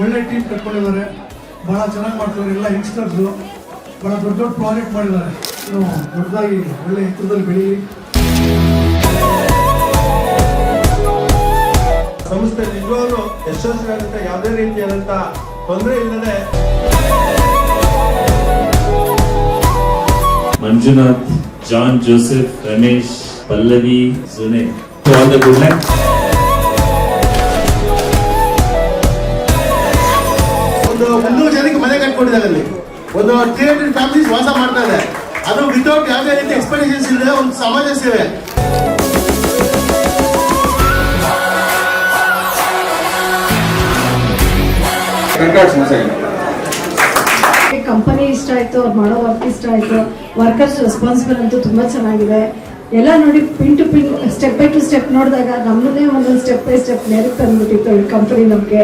ಒಳ್ಳೆ ಟೀಮ್ ಕಟ್ಕೊಂಡಿದ್ದಾರೆ, ಭಾಳ ಚೆನ್ನಾಗಿ ಮಾಡ್ತಾರೆ. ಎಲ್ಲ ಯಂಗ್ಸ್ಟರ್ಸು ಭಾಳ ದೊಡ್ಡ ದೊಡ್ಡ ಪ್ರಾಜೆಕ್ಟ್ ಮಾಡಿದ್ದಾರೆ. ಇನ್ನು ದೊಡ್ಡದಾಗಿ ಒಳ್ಳೆ ಎತ್ತರದಲ್ಲಿ ಬೆಳೀಲಿ. ಸಂಸ್ಥೆ ನಿಜವಾಗ್ಲೂ ಯಶಸ್ವಿಯಾಗುತ್ತೆ, ಯಾವುದೇ ರೀತಿಯಾದಂಥ ತೊಂದರೆ ಇಲ್ಲದೆ. ಮಂಜುನಾಥ್, ಜಾನ್ ಜೋಸೆಫ್, ರಮೇಶ್, ಪಲ್ಲವಿ, ಸುನೆ, ಆಲ್ ದ ಗುಡ್ ಲಕ್. ಒಂದು 300 ಜನಕ್ಕೆ ಮನೆ ಕಟ್ಕೊಂಡಿದ್ದಾರೆ. ಅಲ್ಲಿ ಒಂದು 300 ಫ್ಯಾಮಿಲೀಸ್ ವಾಸ ಮಾಡ್ತಾ ಇದೆ. ಅದು ವಿತೌಟ್ ಯಾವುದೇ ರೀತಿ ಎಕ್ಸ್ಪೆಕ್ಟೇಷನ್ಸ್ ಇಲ್ಲದೆ ಒಂದು ಸಮಾಜ ಸೇವೆ. ಕಂಪನಿ ಇಷ್ಟ ಆಯ್ತು, ಅವ್ರು ಮಾಡೋ ವರ್ಕ್ ಇಷ್ಟ ಆಯ್ತು, ವರ್ಕರ್ಸ್ ರೆಸ್ಪಾನ್ಸಿಬಲ್ ಅಂತೂ ತುಂಬಾ ಚೆನ್ನಾಗಿದೆ. ಎಲ್ಲ ನೋಡಿ pin to pin, step by to step ನೋಡಿದಾಗ ನಮ್ಮನ್ನೇ ಒಂದೊಂದು ಸ್ಟೆಪ್ ಬೈ ಸ್ಟೆಪ್ ನೇರಕ್ಕೆ ತಂದ್ಬಿಟ್ಟಿತ್ತು ಈ ಕಂಪನಿ ನಮಗೆ.